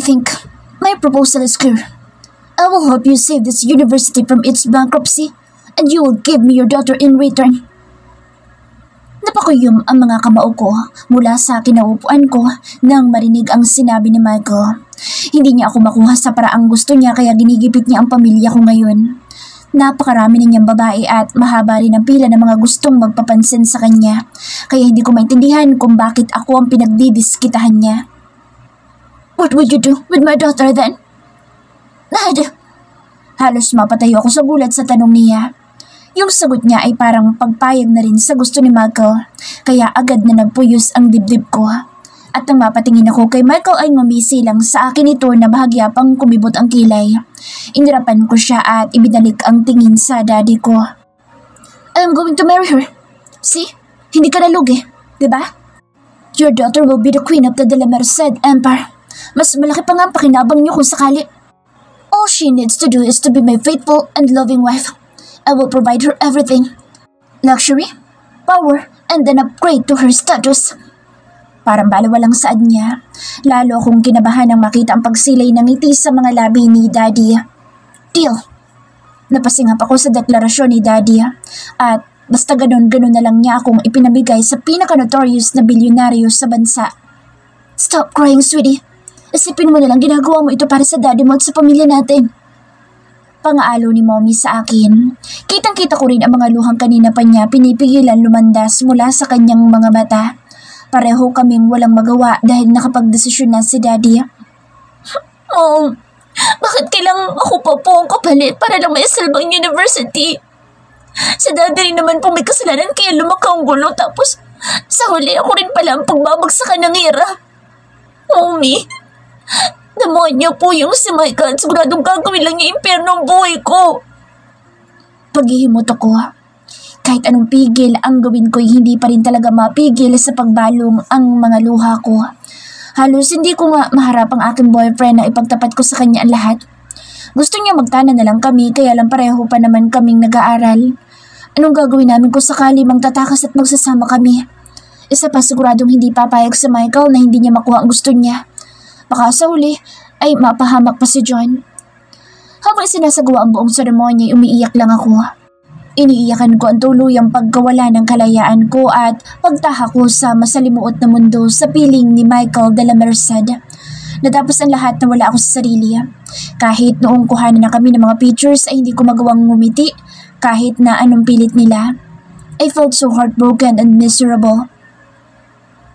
think my proposal is clear. I will help you save this university from its bankruptcy, and you will give me your daughter in return. Napakuyom ang mga kamao ko mula sa kinaupuan ko nang marinig ang sinabi ni Michael. Hindi niya ako makuha sa paraang gusto niya kaya ginigipit niya ang pamilya ko ngayon. Napakarami na niyang babae at mahaba rin ang pila ng mga gustong magpapansin sa kanya. Kaya hindi ko maintindihan kung bakit ako ang pinagdidiskitahan niya. What would you do with my daughter then? Dad! Halos mapatayo ako sa gulat sa tanong niya. Yung sagot niya ay parang pagpayag na rin sa gusto ni Michael, kaya agad na nagpuyos ang dibdib ko. At nang mapatingin ako kay Michael ay ngumisi lang sa akin ito na bahagya pang kumibot ang kilay. Inirapan ko siya at ibinalik ang tingin sa daddy ko. I'm going to marry her. See? Hindi ka nalugi, diba? Your daughter will be the queen of the De La Merced Empire. Mas malaki pa nga ang pakinabang niyo kung sakali. All she needs to do is to be my faithful and loving wife. I will provide her everything. Luxury, power, and an upgrade to her status. Parang balawalang saad niya. Lalo akong kinabahan nang makita ang pagsilay ng ngiti sa mga labi ni Daddy. Deal. Napasingap ako sa deklarasyon ni Daddy. At basta ganon-ganon na lang niya akong ipinamigay sa pinaka-notorious na bilyonaryo sa bansa. Stop crying, sweetie. Isipin mo na lang ginagawa mo ito para sa daddy mo at sa pamilya natin. Pangaalo ni Mommy sa akin. Kitang-kita ko rin ang mga luhang kanina pa niya pinipigilan lumandas mula sa kanyang mga mata. Pareho kaming walang magawa dahil nakapagdesisyon na si Daddy. Oh, bakit kailangan ako pa po ang kapalit para lang may salbang university? Sa Daddy rin naman po may kasalanan kaya lumakang gulo tapos sa huli ako rin pala ang pagbabagsakan ng ira. Mommy, demonyo po yung si Michael at siguradong gagawin lang niya impyerno ang buhay ko. Paghihimot ako. Kahit anong pigil ang gawin ko'y hindi pa rin talaga mapigil sa pagbalong ang mga luha ko. Halos hindi ko nga maharap ang aking boyfriend na ipagtapat ko sa kanya ang lahat. Gusto niya magtana na lang kami kaya lang pareho pa naman kaming nag-aaral. Anong gagawin namin kung sakali magtatakas at magsasama kami? Isa pa siguradong hindi papayag sa Michael na hindi niya makuha ang gusto niya. Baka sa huli ay mapahamak pa si John. Habang sinasagawa ang buong seremonya, umiiyak lang ako. Iniiyakan ko ang tuluyang pagkawala ng kalayaan ko at pagtaha ko sa masalimuot na mundo sa piling ni Michael de la Merced. Natapos ang lahat na wala ako sa sarili. Kahit noong kuhanan na kami ng mga pictures ay hindi ko magawang ngumiti kahit na anong pilit nila. I felt so heartbroken and miserable.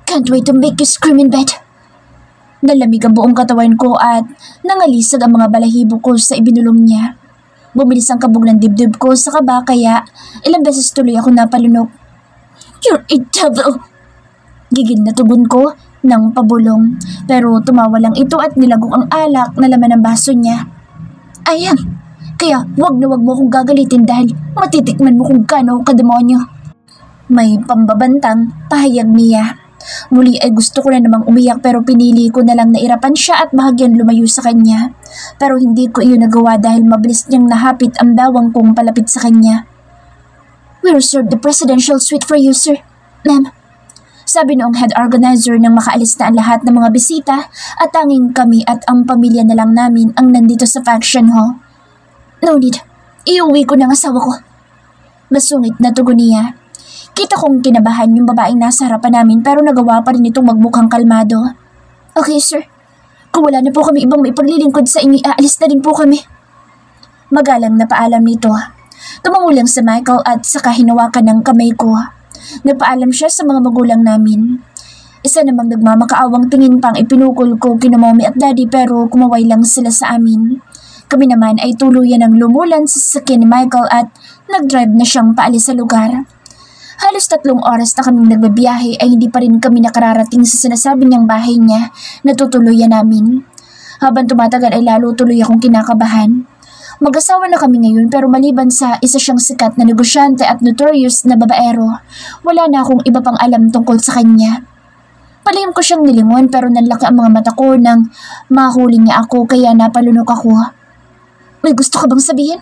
Can't wait to make you scream in bed. Nalamig ang buong katawan ko at nangalisag ang mga balahibo ko sa ibinulong niya. Bumilis ang kabog ng dibdib ko sa kaba kaya ilang beses tuloy ako napalunok. You're a devil! Gigil na tugon ko ng pabulong pero tumawa lang ito at nilagok ang alak na laman ng baso niya. Ayan, kaya wag na wag mo akong gagalitin dahil matitikman mo kung gaano kademonyo. May pambabantang pahayag niya. Muli ay gusto ko na namang umiyak pero pinili ko na lang na irapan siya at bahagyan lumayo sa kanya. Pero hindi ko iyon nagawa dahil mabilis niyang nahapit ang bawang kong palapit sa kanya. We reserved the presidential suite for you, sir. Ma'am. Sabi noong head organizer nang makaalis na ang lahat ng mga bisita at tanging kami at ang pamilya na lang namin ang nandito sa function hall. No need. Iuwi ko ng asawa ko. Masungit na tugon niya. Kita kong kinabahan yung babaeng nasa harapan namin pero nagawa pa rin itong magmukhang kalmado. Okay, sir. Kung wala na po kami ibang maipaglilingkod sa inyo, aalis na rin po kami. Magalang na paalam nito. Tumango lang sa Michael at saka hinawakan ng kamay ko. Nagpaalam siya sa mga magulang namin. Isa namang nagmamakaawang tingin pang ipinukol ko kina mommy at daddy pero kumaway lang sila sa amin. Kami naman ay tuluyan ng lumulan sa sasakyan ni Michael at nag-drive na siyang paalis sa lugar. Halos 3 oras na kaming nagbabiyahe ay hindi pa rin kami nakararating sa sinasabi niyang bahay niya na tutuluyan namin. Habang tumatagal ay lalo tuloy akong kinakabahan. Mag-asawa na kami ngayon pero maliban sa isa siyang sikat na negosyante at notorious na babaero, wala na akong iba pang alam tungkol sa kanya. Palihim ko siyang nilingon pero nanlaki ang mga mata ko nang mahuli niya ako kaya napalunok ako. May gusto ka bang sabihin?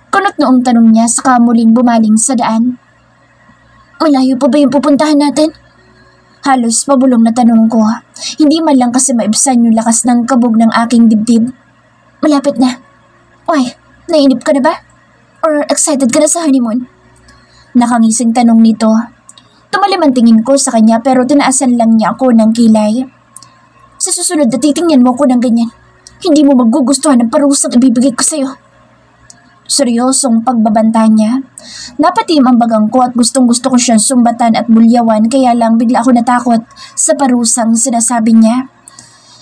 Kunot noong tanong niya saka muling bumaling sa daan. Malayo pa ba yung pupuntahan natin? Halos pabulong na tanong ko. Hindi man lang kasi maibsan yung lakas ng kabog ng aking dibdib. Malapit na. Why? Nainip ka na ba? Or excited ka na sa honeymoon? Nakangising tanong nito. Tumalim ang tingin ko sa kanya pero tinaasan lang niya ako ng kilay. Sa susunod na titingnan mo ko ng ganyan. Hindi mo magugustuhan ang parusang ibibigay ko sa'yo. Seryosong pagbabanta niya. Napatim ang bagang ko at gustong-gusto ko siyang sumbatan at bulyawan kaya lang bigla ako natakot sa parusang sinasabi niya.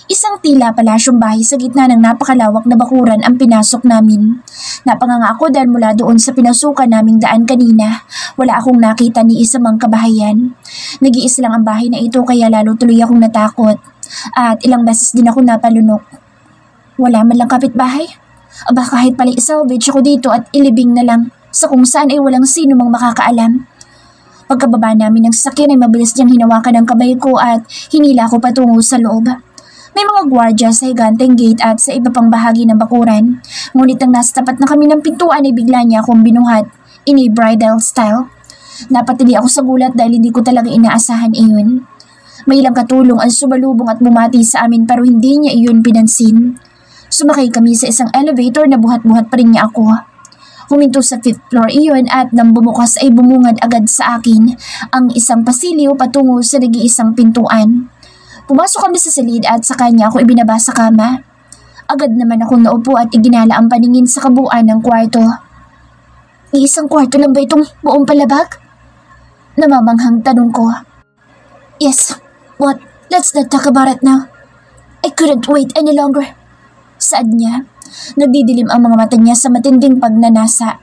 Isang tila palasyong bahay sa gitna ng napakalawak na bakuran ang pinasok namin. Napanganga ako dahil mula doon sa pinasukan naming daan kanina, wala akong nakita ni isa mang kabahayan. Nag-iis lang ang bahay na ito kaya lalo tuloy akong natakot. At ilang beses din ako napalunok. Wala man lang kapitbahay. Aba kahit pala isalvage ako dito at ilibing na lang sa kung saan ay walang sino mang makakaalam. Pagkababa namin ng sasakyan ay mabilis niyang hinawakan ang kamay ko at hinila ko patungo sa loob. May mga gwardya sa higanteng gate at sa iba pang bahagi ng bakuran. Ngunit nang nasa tapat na kami ng pintuan ay bigla niya akong binuhat in a bridal style. Napatili ako sa gulat dahil hindi ko talaga inaasahan iyon. May ilang katulong ang sumalubong at bumati sa amin pero hindi niya iyon pinansin. Sumakay kami sa isang elevator na buhat-buhat pa rin niya ako. Huminto sa 5th floor iyon at nang bumukas ay bumungad agad sa akin ang isang pasilyo patungo sa nag-iisang pintuan. Pumasok kami sa silid at sa kanya ako ibinaba sa kama. Agad naman akong naupo at iginala ang paningin sa kabuuan ng kwarto. Iisang kwarto lang ba itong buong palabag? Namamanghang tanong ko. Yes, but let's not talk about it now. I couldn't wait any longer. Saad niya. Nagdidilim ang mga mata niya sa matinding pagnanasa.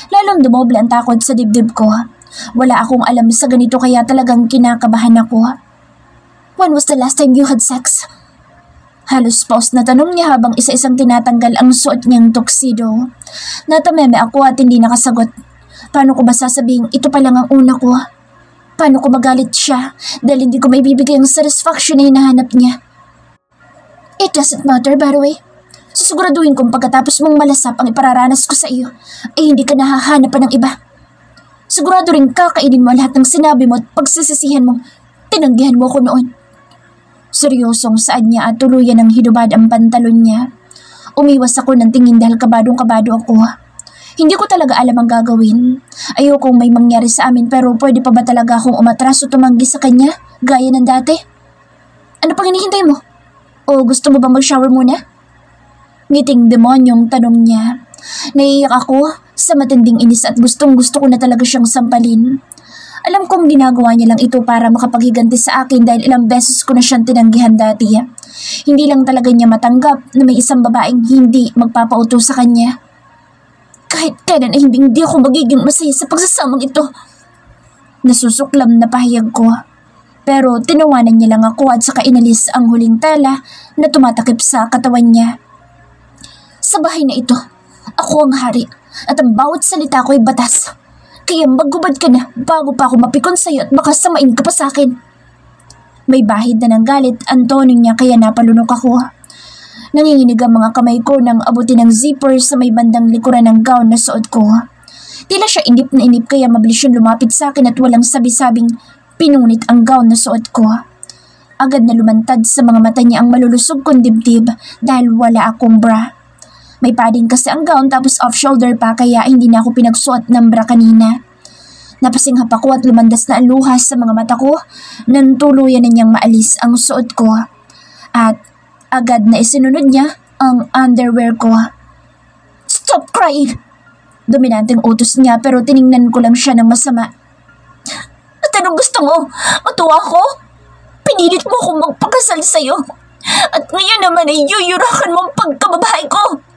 Lalong dumoble ang takot sa dibdib ko. Wala akong alam sa ganito kaya talagang kinakabahan ako. When was the last time you had sex? Halos pause na tanong niya habang isa-isang tinatanggal ang suot niyang tuxedo. Natameme ako at hindi nakasagot. Paano ko ba sasabing ito pa lang ang una ko? Paano ko magalit siya dahil hindi ko maibibigay ang satisfaction na hinahanap niya? It doesn't matter by the way. Susiguraduhin kong pagkatapos mong malasap ang ipararanas ko sa iyo ay hindi ka nahahanapan ng iba. Sigurado rin kakainin mo lahat ng sinabi mo at pagsisisihan mong tinanggihan mo ako noon. Seryosong saad niya at tuluyan ng hinubad ang pantalon niya. Umiwas ako ng tingin dahil kabadong-kabado ako. Hindi ko talaga alam ang gagawin. Ayokong may mangyari sa amin pero pwede pa ba talaga akong umatras o tumanggi sa kanya gaya ng dati? Ano pang hinihintay mo? O gusto mo bang mag-shower muna? Ngiting demonyong tanong niya. Naiiyak ako sa matinding inis at gustong-gusto ko na talaga siyang sampalin. Alam kong ginagawa niya lang ito para makapaghiganti sa akin dahil ilang beses ko na siyang tinanggihan dati. Hindi lang talaga niya matanggap na may isang babaeng hindi magpapauto sa kanya. Kahit kailan ay hindi ako magiging masaya sa pagsasamang ito. Nasusuklam na pahayag ko. Pero tinawanan niya lang ako at saka inalis ang huling tela na tumatakip sa katawan niya. Sa bahay na ito, ako ang hari at ang bawat salita ko ay batas. Kaya maggubad ka na bago pa ako mapikon sa'yo at baka samain ka pa sa akin. May bahid na ng galit ang tono niya kaya napalunok ako. Nanginginig ang mga kamay ko nang abutin ng zipper sa may bandang likuran ng gown na suot ko. Tila siya inip na inip kaya mabilis siyang lumapit sa akin at walang sabi-sabing pinunit ang gown na suot ko. Agad na lumantad sa mga mata niya ang malulusog kong dibdib dahil wala akong bra. May padding kasi ang gown tapos off-shoulder pa kaya hindi na ako pinagsuot ng bra kanina. Napasinghap ako at lumandas na ang luhas sa mga mata ko nang tuluyan na niyang maalis ang suot ko. At agad na isinunod niya ang underwear ko. Stop crying! Dominanteng utos niya pero tiningnan ko lang siya ng masama. At anong gusto mo? Matuwa ko? Pinilit mo akong magpakasal sa'yo. At ngayon naman ay yuyurakan mo ang pagkababahay ko.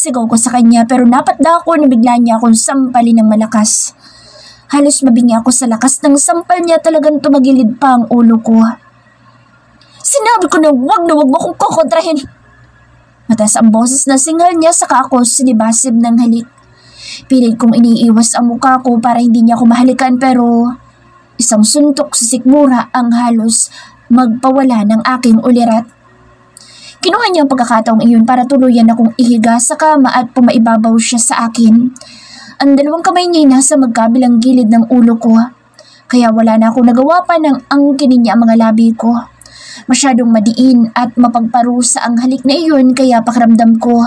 Sigaw ko sa kanya pero napatda ako na bigla niya akong sampalin ng malakas. Halos mabingi ako sa lakas ng sampal niya talagang tumagilid pa ang ulo ko. Sinabi ko na wag mo akong kukontrahin. Mataas ang boses na singal niya saka ako sinibasib ng halik. Pilit kong iniiwas ang mukha ko para hindi niya ako mahalikan pero isang suntok sa sikmura ang halos magpawala ng aking ulirat. Kinuha niya ang pagkakataong iyon para tuluyan akong ihiga sa kama at pumaibabaw siya sa akin. Ang dalawang kamay niya ay nasa magkabilang gilid ng ulo ko. Kaya wala na akong nagawa pa ng angkinin niya ang mga labi ko. Masyadong madiin at mapagparusa ang halik na iyon kaya pakiramdam ko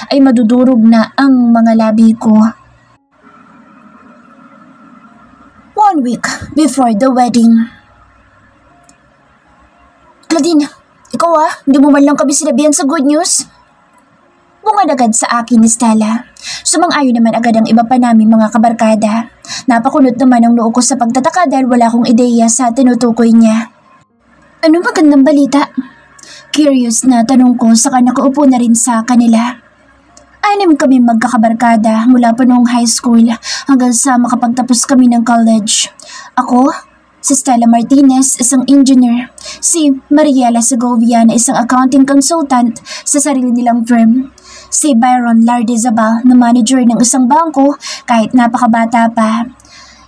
ay madudurog na ang mga labi ko. 1 week before the wedding. Claudine, ikaw hindi mo man lang kami sinabihan sa good news? Bungad agad sa akin ni Stella. Sumang-ayon naman agad ang iba pa namin mga kabarkada. Napakunot naman ang noo ko sa pagtataka dahil wala akong ideya sa tinutukoy niya. Ano magandang balita? Curious na tanong ko saka nakaupo na rin sa kanila. 6 kami magkakabarkada mula pa noong high school hanggang sa makapagtapos kami ng college. Ako, si Stella Martinez, isang engineer. Si Mariela Segovia na isang accounting consultant sa sarili nilang firm. Si Byron Lardizabal na manager ng isang bangko kahit napakabata pa.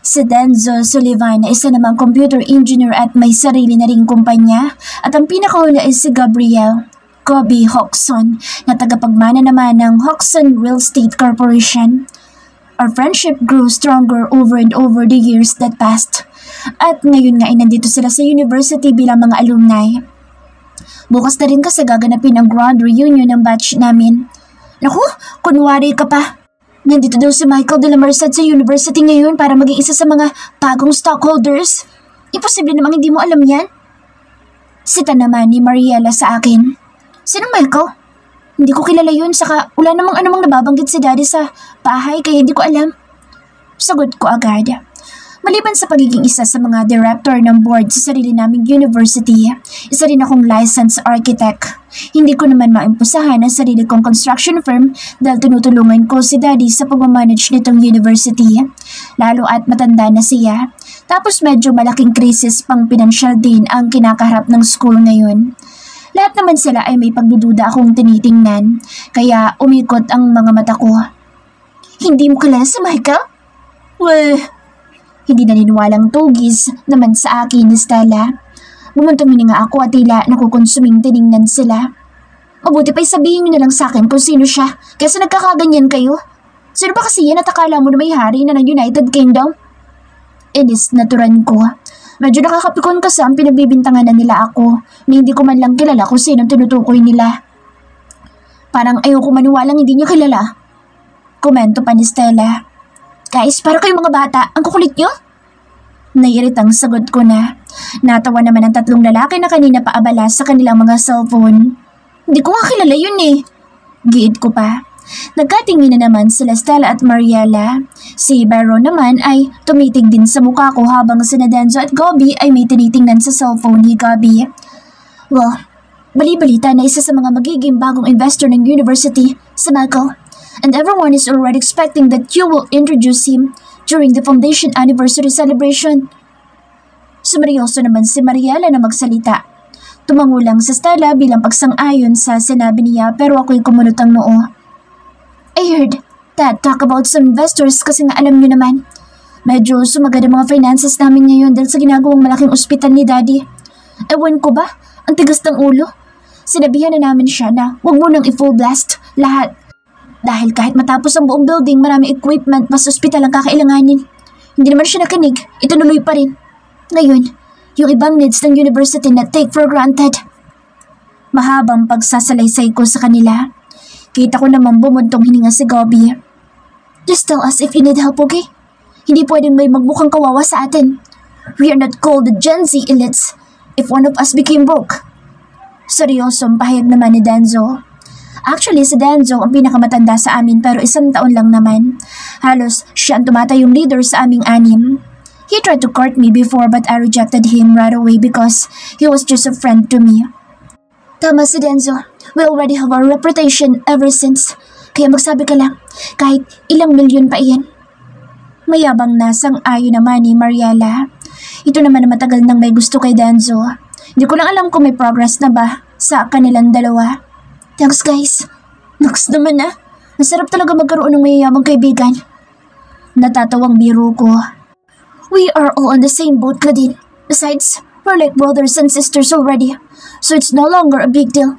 Si Denzo Sullivan na isa namang computer engineer at may sarili na ring kumpanya. At ang pinakahuli ay si Gabriel Kobe Hoxon na tagapagmana naman ng Hoxon Real Estate Corporation. Our friendship grew stronger over and over the years that passed. At ngayon nga ay nandito sila sa university bilang mga alumni. Bukas na rin kasi gaganapin ang grand reunion ng batch namin. Naku, kunwari ka pa. Nandito daw si Michael de la Merced sa university ngayon para maging isa sa mga bagong stockholders. Imposible namang hindi mo alam yan. Sita naman ni Mariela sa akin. Sinong Michael? Hindi ko kilala yun, saka wala namang anumang nababanggit si Daddy sa bahay kaya hindi ko alam. Sagot ko agad. Maliban sa pagiging isa sa mga director ng board sa sarili naming university, isa rin akong licensed architect. Hindi ko naman maimpusahan ang sarili kong construction firm dahil tinutulungan ko si Daddy sa pagmamanage nitong university. Lalo at matanda na siya. Tapos medyo malaking krisis pang pinansyal din ang kinakaharap ng school ngayon. Lahat naman sila ay may pagdududa akong tinitingnan, kaya umikot ang mga mata ko. Hindi mo kilala si Michael? Well, hindi naniniwalang tugis naman sa akin ni Stella. Bumuntumini nga ako at tila nakukonsuming tiningnan sila. Mabuti pa'y sabihin niyo na lang sa akin kung sino siya, kaysa nagkakaganyan kayo. Sino ba kasi yan at akala mo na may hari na ng United Kingdom? Inis naturan ko. Medyo nakakapikon kasi ang pinagbibintangan na nila ako na hindi ko man lang kilala kung sinong tinutukoy nila. Parang ayoko maniwalang hindi niya kilala. Komento pa ni Stella. Guys, para kayong mga bata, ang kukulit niyo? Naiiritang sagot ko na. Natawa naman ang 3 lalaki na kanina paabala sa kanilang mga cellphone. Hindi ko nga kilala yun eh. Giid ko pa. Nagkatingin na naman sila Stella at Mariela. Si Byron naman ay tumitig din sa mukha ko habang sina Denzo at Gobi ay may tinitingnan sa cellphone ni Gobi. Well, bali-balita na isa sa mga magiging bagong investor ng university, si Michael. And everyone is already expecting that you will introduce him during the foundation anniversary celebration. Sumeryoso naman si Mariela na magsalita. Tumango lang si Stella bilang pagsang-ayon sa sinabi niya pero ako'y kumunot ang noo. I heard Dad talk about some investors kasi nga alam niyo naman. Medyo sumagad ang mga finances namin ngayon dahil sa ginagawang malaking ospital ni Daddy. Ewan ko ba? Ang tigas ng ulo. Sinabihan na namin siya na huwag mo nang i-full blast lahat. Dahil kahit matapos ang buong building, maraming equipment mas ospital ang kakailanganin. Hindi naman siya nakinig, itunuloy pa rin. Ngayon, yung ibang needs ng university na take for granted. Mahabang pagsasalaysay ko sa kanila. Kita ko naman bumuntong hininga si Gobi. Just tell us if you need help, okay? Hindi pwedeng may magmukhang kawawa sa atin. We are not called the Gen Z elites if one of us became broke. Seryosong pahayag naman ni Denzo. Actually, si Denzo ang pinakamatanda sa amin pero 1 taon lang naman. Halos siya ang tumatayong leader sa aming 6. He tried to court me before but I rejected him right away because he was just a friend to me. Tama si Denzo. We already have our reputation ever since. Kaya magsabi ka lang, kahit ilang milyon pa iyan. Mayabang na sang-ayon naman ni Mariela. Ito naman na matagal nang may gusto kay Denzo. Hindi ko lang alam kung may progress na ba sa kanilang dalawa. Thanks guys. Next naman na. Masarap talaga magkaroon ng mayayabang kaibigan. Natatawang biro ko. We are all on the same boat, Claudine. Besides, we're like brothers and sisters already. So it's no longer a big deal.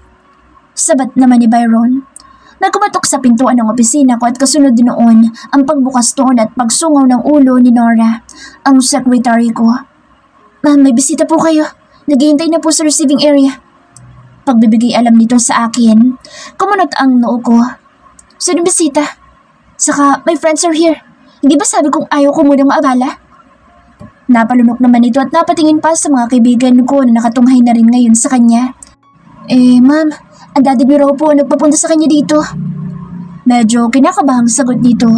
Sabat naman ni Byron. May kumatok sa pintuan ng opisina ko at kasunod din noon ang pagbukas doon at pagsungaw ng ulo ni Nora, ang secretary ko. Ma'am, may bisita po kayo. Naghihintay na po sa receiving area. Pagbibigay alam nito sa akin, kumunot ang noo ko. Sino bisita? Saka, my friends are here. Hindi ba sabi kong ayaw ko munang maabala? Napalunok naman ito at napatingin pa sa mga kaibigan ko na nakatunghay na rin ngayon sa kanya. Ma'am, ang daddy niyo raw po nagpapunta sa kanya dito. Medyo kinakabahang sagot dito.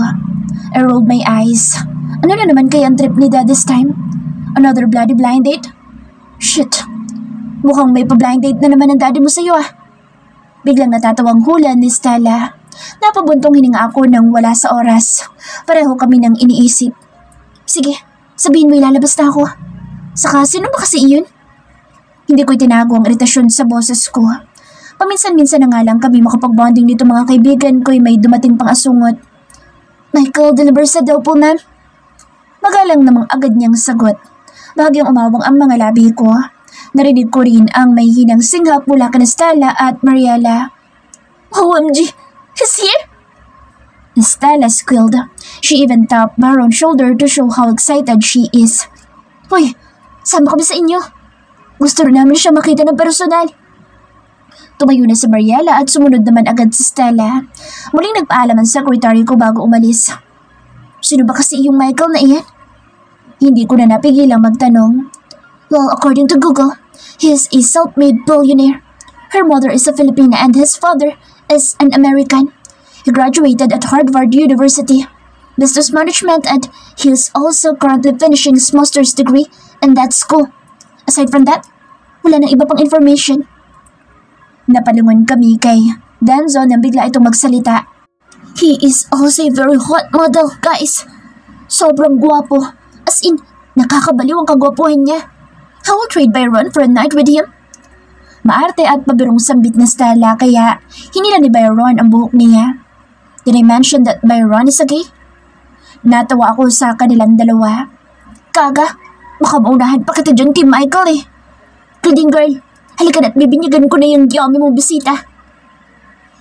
I rolled my eyes. Ano na naman kaya ang trip ni dad this time? Another bloody blind date? Shit. Mukhang may pa-blind date na naman ang daddy mo sa'yo ah. Biglang natatawang hula ni Stella. Napabuntong hininga ako nang wala sa oras. Pareho kami nang iniisip. Sige, sabihin mo ilalabas na ako. Saka sino ba kasi iyon? Hindi ko itinago ang iritasyon sa boses ko. Paminsan-minsan na nga lang kami makapag-bonding dito mga kaibigan ko'y may dumating pang asungot. Michael, deliver sa daw po ma'am. Magalang namang agad niyang sagot. Bahagyang umawang ang mga labi ko. Narinig ko rin ang may hinang singhap mula kina Stella at Mariela. OMG! He's here? Stella squealed. She even tapped Baron's shoulder to show how excited she is. Hoy, sama kami sa inyo. Gusto rin namin siya makita ng personal. Tumayo na si Mariela at sumunod naman agad si Stella. Muling nagpaalam ang secretary ko bago umalis. Sino ba kasi yung Michael na iyan? Hindi ko na napigilang magtanong. Well, according to Google, he is a self-made billionaire. Her mother is a Filipina and his father is an American. He graduated at Harvard University, business management, and he is also currently finishing his master's degree in that school. Aside from that, wala nang iba pang information. Napalungon kami kay Danzo nang bigla itong magsalita. He is also a very hot model, guys. Sobrang guwapo. As in, nakakabaliw ang kagwapuhan niya. I will trade Byron for a night with him. Maarte at pabirong sambit na Stella kaya hinila ni Byron ang buhok niya. Did I mention that Byron is a gay? Natawa ako sa kanilang dalawa. Kaga, baka maunahan pa kita dyan kay Michael eh. Kidding girl, halika na't bibinyagan ko na yung yummy mong bisita.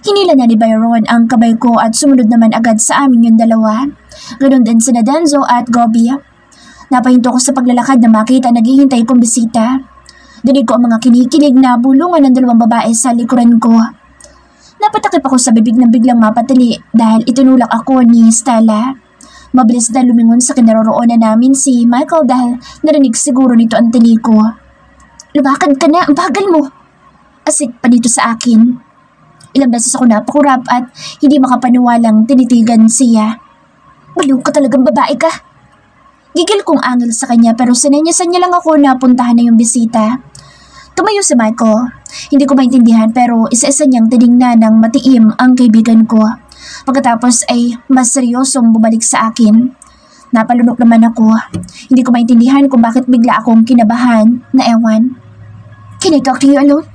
Hinila na ni Byron ang kabay ko at sumunod naman agad sa amin yung dalawa. Ganon din sina Danzo at Gobi. Napahinto ko sa paglalakad na makita naghihintay kong bisita. Dinig ko ang mga kinikilig na bulungan ng dalawang babae sa likuran ko. Napatakip ako sa bibig ng biglang mapatali dahil itinulak ako ni Stella. Mabilis na lumingon sa kinaroroonan namin si Michael dahil narinig siguro nito ang tali ko. Lumakad ka na, ang bagal mo. Asik pa dito sa akin. Ilang beses ako napakurap at hindi makapaniwalang tinitigan siya. Baliw ka talagang babae ka. Gigil kong angil sa kanya pero sinenyasan niya lang ako na puntahan na yung bisita. Tumayo si Michael. Hindi ko maintindihan pero isa-isa niyang tinignan ng matiim ang kaibigan ko. Pagkatapos ay mas seryosong bumalik sa akin. Napalunok naman ako. Hindi ko maintindihan kung bakit bigla akong kinabahan na ewan. Can I talk to you alone?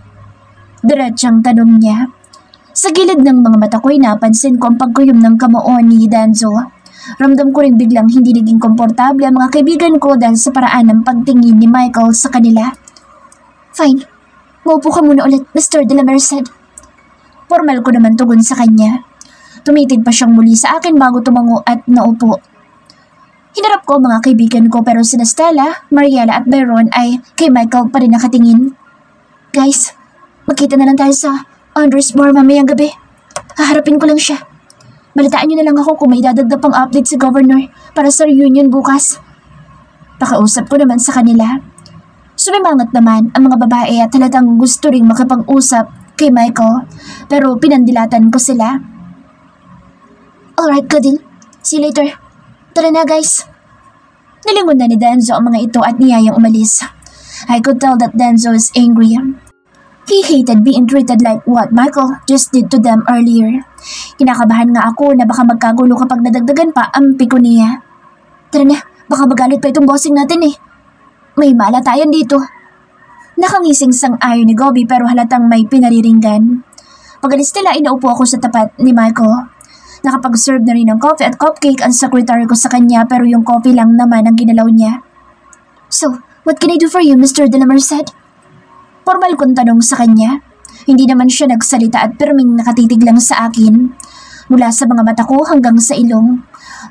Diretsang tanong niya. Sa gilid ng mga mata ko'y napansin ko ang pagkuyom ng kamao ni Danzo. Ramdam ko rin biglang hindi naging komportable ang mga kaibigan ko dahil sa paraan ng pagtingin ni Michael sa kanila. Fine. Maupo ka muna ulit, Mr. De La Merced. Formal ko naman tugon sa kanya. Tumitid pa siyang muli sa akin bago tumango at naupo. Hinarap ko mga kaibigan ko pero sina Stella, Mariela at Byron ay kay Michael pa rin nakatingin. Guys, magkita na lang tayo sa Andres Bar mamayang gabi. Haharapin ko lang siya. Balitaan niyo na lang ako kung may dadagdag pang update si Governor para sa reunion bukas. Pakausap ko naman sa kanila. Sumimangat naman ang mga babae at halatang gusto ring makapag-usap kay Michael pero pinandilatan ko sila. Alright, Kadil. See you later. Tara na, guys. Nilingon na ni Danzo ang mga ito at niyayang umalis. I could tell that Danzo is angry. He hated being treated like what Michael just did to them earlier. Kinakabahan nga ako na baka magkagulo kapag nadagdagan pa ang piko niya. Tara na, baka magalit pa itong bossing natin eh. May malatayan dito. Nakangising sang-ayon ni Gobi pero halatang may pinariringgan. Pag-alis nila, inaupo ako sa tapat ni Michael. Nakapag-serve na rin ng coffee at cupcake ang secretary ko sa kanya pero yung coffee lang naman ang ginalaw niya. So, what can I do for you, Mr. De La Merced? Formal kong tanong sa kanya. Hindi naman siya nagsalita at pirming nakatitig lang sa akin. Mula sa mga mata ko hanggang sa ilong,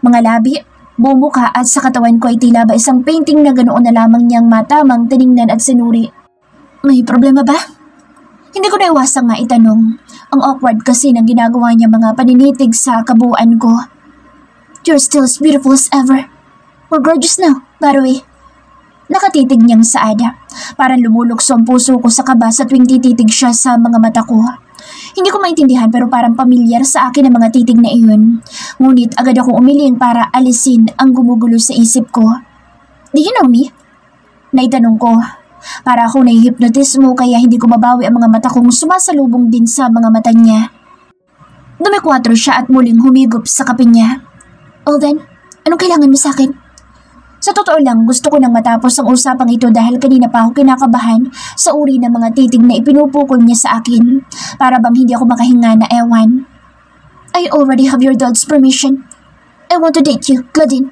mga labi, buong mukha at sa katawan ko ay tila ba isang painting na ganoon na lamang niyang matamang tiningnan at sinuri. May problema ba? Hindi ko naiwasang maitanong. Ang awkward kasi ng ginagawa niya mga paninitig sa kabuuan ko. You're still as beautiful as ever. We're gorgeous now, by the way. Nakatitig niyang saad. Parang lumulukso ang puso ko sa kaba sa tuwing tititig siya sa mga mata ko. Hindi ko maintindihan pero parang pamilyar sa akin ang mga titig na iyon. Ngunit agad ako umiling para alisin ang gumugulo sa isip ko. Do you know me? Naitanong ko. Para ako nahihipnotismo kaya hindi ko mabawi ang mga mata kong sumasalubong din sa mga mata niya. Dumikwatro siya at muling humigop sa kape niya. Oh then, anong kailangan mo sa akin? Sa totoo lang, gusto ko nang matapos ang usapang ito dahil kanina pa ako kinakabahan sa uri ng mga titig na ipinupukol niya sa akin. Para bang hindi ako makahinga na ewan. I already have your dad's permission. I want to date you, Claudine.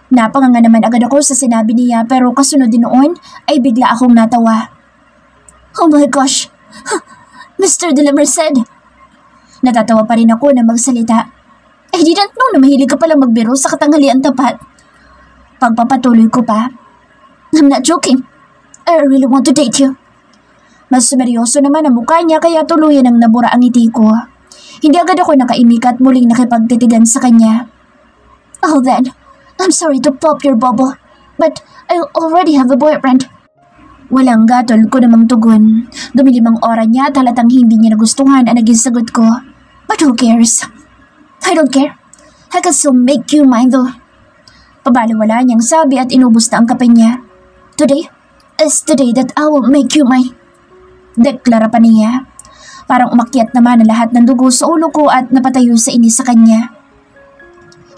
Napanganga naman agad ako sa sinabi niya pero kasunod din noon ay bigla akong natawa. Oh my gosh! Mr. De La Merced! Natatawa pa rin ako na magsalita. I didn't know na mahilig ka palang magbiro sa katanghalian tapat. Pagpapatuloy ko pa. I'm not joking. I really want to date you. Mas seryoso naman ang mukha niya kaya tuluyan ang nabura ang ngiti ko. Hindi agad ako nakaimik at muling nakipagtitigan sa kanya. Oh then, I'm sorry to pop your bubble, but I already have a boyfriend. Walang gatol ko namang tugon. Dumilim ang aura niya at halatang hindi niya nagustuhan ang naging sagot ko. But who cares? I don't care. I can still make you mine though. Pabaliwala niyang sabi at inubos na ang kape niya. Today is the day that I will make you mine. Deklara pa niya. Parang umakyat naman ang lahat ng dugo sa ulo ko at napatayo sa inis sa kanya.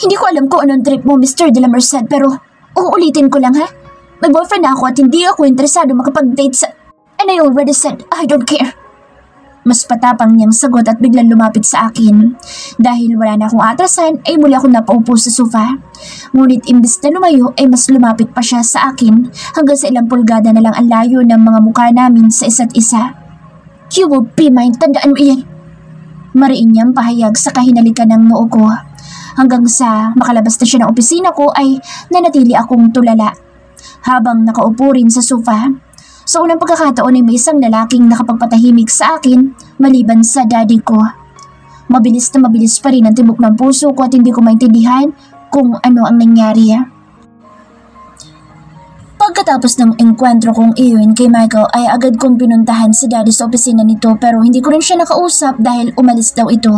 Hindi ko alam kung anong trip mo, Mr. De La Merced, pero uulitin ko lang ha. May boyfriend na ako at hindi ako interesado makapag-date sa... And I already said, I don't care. Mas patapang niyang sagot at biglang lumapit sa akin. Dahil wala na akong atrasan ay muli akong napaupo sa sofa. Ngunit imbis na lumayo ay mas lumapit pa siya sa akin hanggang sa ilang pulgada na lang ang layo ng mga mukha namin sa isa't isa. You will be mine, tandaan mo iyan. Mariin niyang pahayag sa kahinalikan ng noo ko. Hanggang sa makalabas na siya ng opisina ko ay nanatili akong tulala. Habang nakaupo rin sa sofa. Sa unang pagkakataon ay may isang lalaking nakapagpatahimik sa akin maliban sa daddy ko. Mabilis na mabilis pa rin ang tibok ng puso ko at hindi ko maintindihan kung ano ang nangyari. Pagkatapos ng engkwentro kong iyon kay Michael ay agad kong pinuntahan si daddy sa opisina nito pero hindi ko rin siya nakausap dahil umalis daw ito.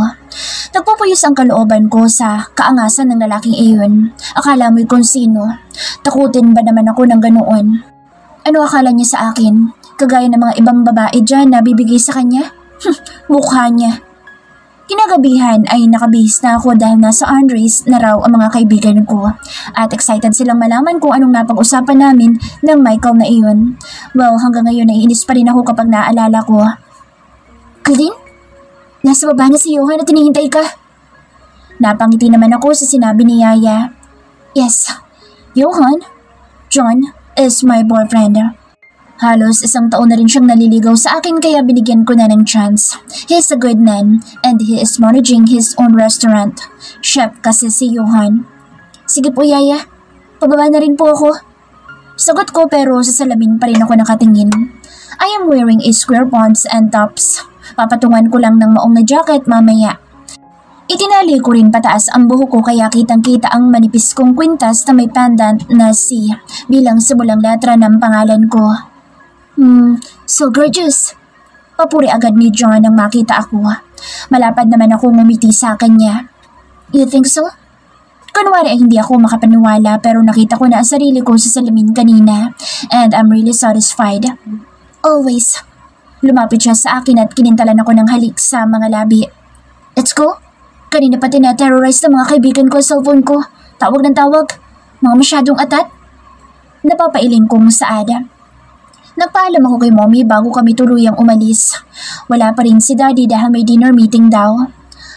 Nagpupuyos ang kalooban ko sa kaangasan ng lalaking iyon. Akala mo'y kung sino. Takutin ba naman ako ng ganoon? Ano akala niya sa akin? Kagaya ng mga ibang babae dyan na bibigay sa kanya? Mukha niya. Kinagabihan ay nakabihis na ako dahil nasa Andres na raw ang mga kaibigan ko. At excited silang malaman kung anong napag-usapan namin ng Michael na iyon. Well, hanggang ngayon naiinis pa rin ako kapag naaalala ko. Claudine? Nasa baba na si Johan at tinihintay ka. Napangiti naman ako sa sinabi ni Yaya. Yes, Johan? John is my boyfriend. Halos isang taon na rin siyang naliligaw sa akin kaya binigyan ko na ng chance. He's a good man and he is managing his own restaurant. Chef kasi si Johan. Sige po Yaya, pababa na rin po ako. Sagot ko pero sa salamin pa rin ako nakatingin. I am wearing a square pants and tops. Papatungan ko lang ng maong na jacket mamaya. Itinali ko rin pataas ang buhok ko kaya kitang-kita ang manipis kong kwintas na may pendant na C bilang simulang letra ng pangalan ko. So gorgeous. Papuri agad ni John nang makita ako. Malapad naman ako ngumiti sa kanya. You think so? Kunwari ay hindi ako makapaniwala pero nakita ko na ang sarili ko sa salamin kanina and I'm really satisfied. Always. Lumapit siya sa akin at kinintalan ako ng halik sa mga labi. Let's go. Kanina pa tina-terrorize ng mga kaibigan ko sa cellphone ko. Tawag ng tawag. Mga masyadong atat. Napapailing kong saada. Nagpaalam ako kay mommy bago kami tuluyang umalis. Wala pa rin si daddy dahil may dinner meeting daw.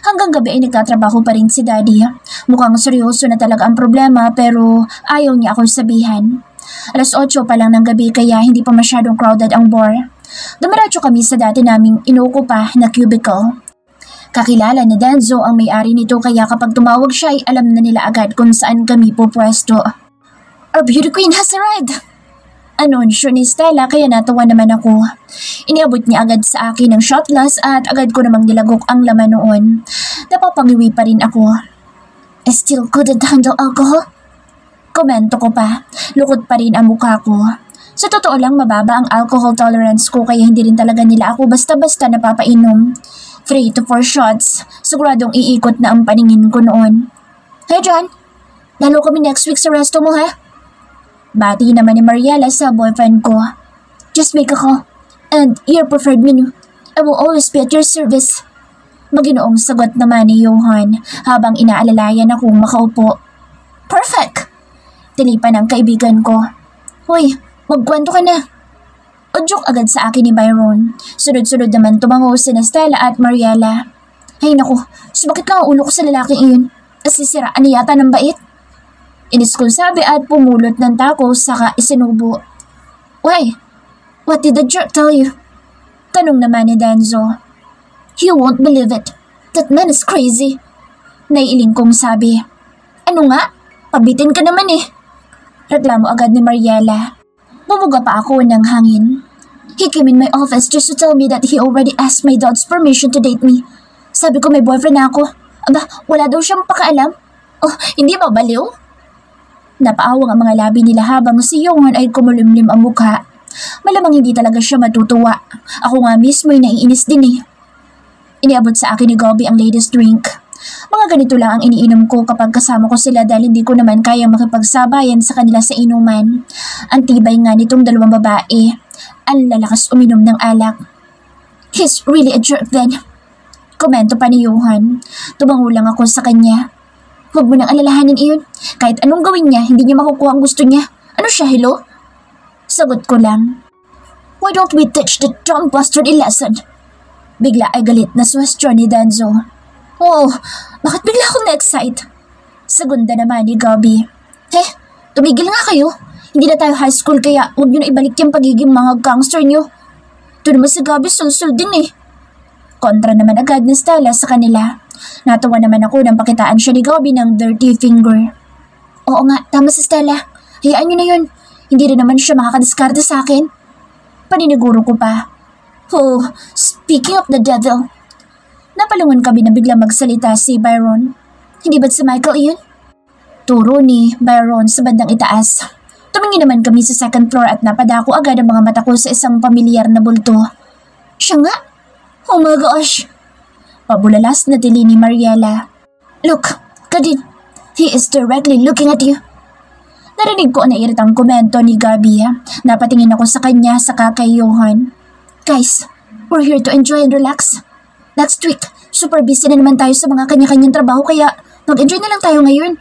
Hanggang gabi ay nagtatrabaho pa rin si daddy. Mukhang seryoso na talaga ang problema pero ayaw niya akong sabihan. 8:00 pa lang ng gabi kaya hindi pa masyadong crowded ang bar. Dumiretso kami sa dati naming inuukupa na cubicle. Kakilala ni Denzo ang may-ari nito kaya kapag tumawag siya ay alam na nila agad kung saan kami pupwesto. Our beauty queen has arrived! Anunsyo ni Stella kaya natawa naman ako. Iniabot niya agad sa akin ang shot glass at agad ko namang nilagok ang laman noon. Napapangiwi pa rin ako. I still couldn't handle alcohol? Komento ko pa. Lukot pa rin ang mukha ko. Sa totoo lang mababa ang alcohol tolerance ko kaya hindi rin talaga nila ako basta-basta napapainom. 3 to 4 shots, siguradong iikot na ang paningin ko noon. Hey John, lalo kami next week sa resto mo ha? Bati naman ni Mariela sa boyfriend ko. Just make a call, and your preferred menu. I will always be at your service. Maginoong sagot naman ni Johan habang inaalalayan akong makaupo. Perfect! Tilipan ng kaibigan ko. Hoy, magkwento ka na. Udyok agad sa akin ni Byron. Sunod-sunod naman tumango sina Stella at Mariela. Ay naku, sumakit lang ang ulo ko sa lalaking iyon. Nasisiraan niya yata ng bait. Inis kong sabi at pumulot ng tako saka isinubo. Why? What did the jerk tell you? Tanong naman ni Denzo. You won't believe it. That man is crazy. Naiiling kong sabi. Ano nga? Pabitin ka naman eh. Reklamo agad ni Mariela. Bumuga pa ako ng hangin. He came in my office just to tell me that he already asked my dad's permission to date me. Sabi ko may boyfriend na ako. Aba, wala daw siyang pakaalam. Oh, hindi ba baliw? Napaawang ang mga labi nila habang si Johan ay kumulimlim ang mukha. Malamang hindi talaga siya matutuwa. Ako nga mismo ay naiinis din eh. Iniabot sa akin ni Gobi ang latest drink. Mga ganito lang ang iniinom ko kapag kasama ko sila dahil hindi ko naman kayang makipagsabayan sa kanila sa inuman. Ang tibay nga nitong dalawang babae. Ang lalakas uminom ng alak. He's really a jerk then. Komento pa ni Johan. Tumango lang ako sa kanya. Huwag mo nang alalahanin iyon. Kahit anong gawin niya, hindi niya makukuha ang gusto niya. Ano siya, hello? Sagot ko lang. Why don't we teach the dumb bastard a lesson? Bigla ay galit na suwestyon ni Denzo. Oh, bakit bigla akong na-excite? Segunda naman ni Gabi. Tumigil nga kayo. Hindi na tayo high school kaya huwag nyo na ibalik yung pagiging mga gangster nyo. Ito naman si Gabi sul-sul din eh. Kontra naman agad ni Stella sa kanila. Natawa naman ako nang pakitaan siya ni Gabi ng dirty finger. Oo nga, tama si Stella. Hayaan nyo na yun. Hindi rin naman siya makakadiskarte sa akin. Paniniguro ko pa. Oh, speaking of the devil. Napalungan kami na bigla magsalita si Byron. Hindi ba't si Michael iyon? Turo ni Byron sa bandang itaas. Tumingin naman kami sa second floor at napadako agad ang mga mata ko sa isang pamilyar na bulto. Siya nga? Oh my gosh! Pabulalas na tili ni Mariela. Look, Kadin, he is directly looking at you. Narinig ko na iritang komento ni Gabi. Napatingin ako sa kanya saka kay Johan. Guys, we're here to enjoy and relax. Next week, super busy na naman tayo sa mga kanya-kanyang trabaho kaya mag-enjoy na lang tayo ngayon.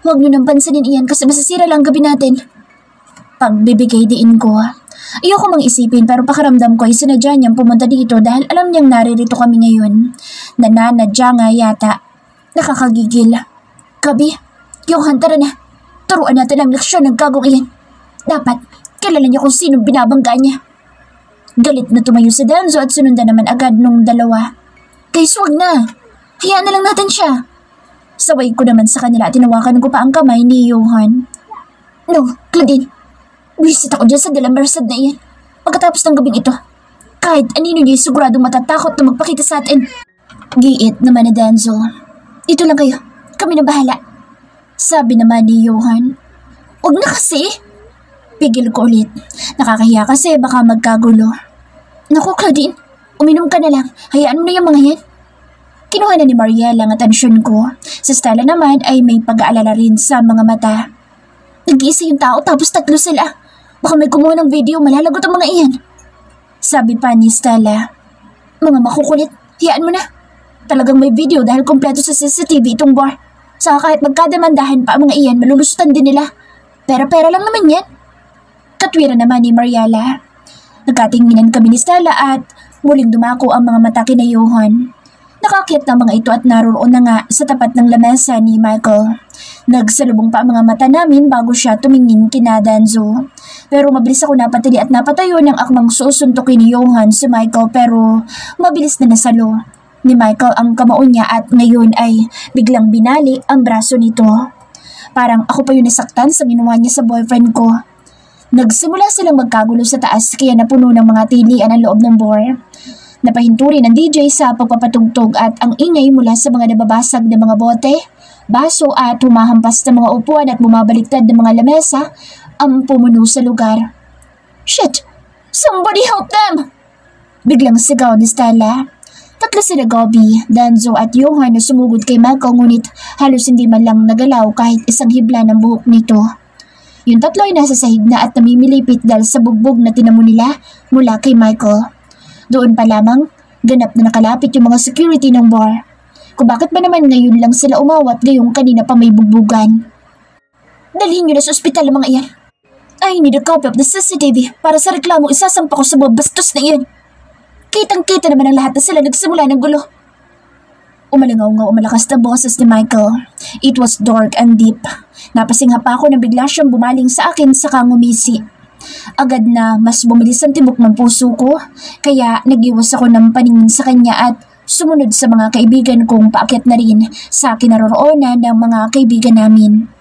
Huwag nyo nang pansinin iyan kasi masasira lang gabi natin. Pagbibigay diin ko. Ayoko mang isipin pero pakaramdam ko ay sinadya niyang pumunta dito dahil alam niyang naririto kami ngayon. Nananadya nga yata. Nakakagigil. Gabi, Johan, tara na. Turuan natin ang leksyon ng gagong iyan. Dapat, kilala niya kung sinong binabangga niya. Galit na tumayo si Denzo at sunundan naman agad nung dalawa. Guys, wag na. Hayaan na lang natin siya. Saway ko naman sa kanila at tinawakan ko pa ang kamay ni Johan. No, Claudine. Visit ako dyan sa Dela Merced na iyan. Pagkatapos ng gabing ito. Kahit anino niya siguradong matatakot na magpakita sa atin. Giit naman ni Denzo. Dito lang kayo. Kami na bahala. Sabi naman ni Johan. Wag na kasi. Pigil ko ulit. Nakakahiya kasi baka magkagulo. Naku, Claudine. Uminom ka na lang. Hayaan mo na yung mga yan. Kinuha na ni Mariela ang atensyon ko. Si Stella naman ay may pag-aalala rin sa mga mata. Nag-iisa yung tao tapos 3 sila. Baka may kumuha ng video, malalagot ang mga iyan. Sabi pa ni Stella. Mga makukulit, hayaan mo na. Talagang may video dahil kompleto sa CCTV itong bar. Saka kahit magkadamandahan pa ang mga iyan, malulusutan din nila. Pera-pera lang naman yan. Katwira naman ni Mariela. Nagkatinginan kami ni Stella at muling dumako ang mga mata kina Johan. Nakakyat ng mga ito at naroon na nga sa tapat ng lamesa ni Michael. Nagsalubong pa ang mga mata namin bago siya tumingin kina Danzo. Pero mabilis ako napatili at napatayo ng akmang susuntukin ni Johan si Michael pero mabilis na nasalo ni Michael ang kamao niya at ngayon ay biglang binali ang braso nito. Parang ako pa yung nasaktan sa ginawa niya sa boyfriend ko. Nagsimula silang magkagulo sa taas kaya napuno ng mga tilian ang loob ng bar. Napahinturi ng DJ sa pagpapatugtog at ang ingay mula sa mga nababasag na mga bote, baso at humahampas na mga upuan at bumabaliktad ng mga lamesa ang pumuno sa lugar. "Shit! Somebody help them!" Biglang sigaw ni Stella. Tatlo sila Gobi, Danzo at Johan na sumugod kay Michael ngunit halos hindi man lang nagalaw kahit isang hibla ng buhok nito. Yung tatlo ay nasa sahig na at namimilipit dahil sa bugbog na tinamo nila mula kay Michael. Doon pa lamang, ganap na nakalapit yung mga security ng bar. Kung bakit ba naman ngayon lang sila umawat gayong kanina pa may bugbugan. "Dalhin nyo na sa ospital ang mga iyan. I need a copy of the CCTV para sa reklamo isasampa ko sa mga bastos na iyan. Kitang-kita naman ang lahat na sila nagsimula ng gulo." Umalingaw-ngaw ang malakas na boses ni Michael. It was dark and deep. Napasingha pa ako na bigla siyang bumaling sa akin sa ngumisi. Agad na mas bumilis ang tibok ng puso ko, kaya nagiwas ako ng paningin sa kanya at sumunod sa mga kaibigan kong paakyat na rin sa kinaroroonan ng mga kaibigan namin.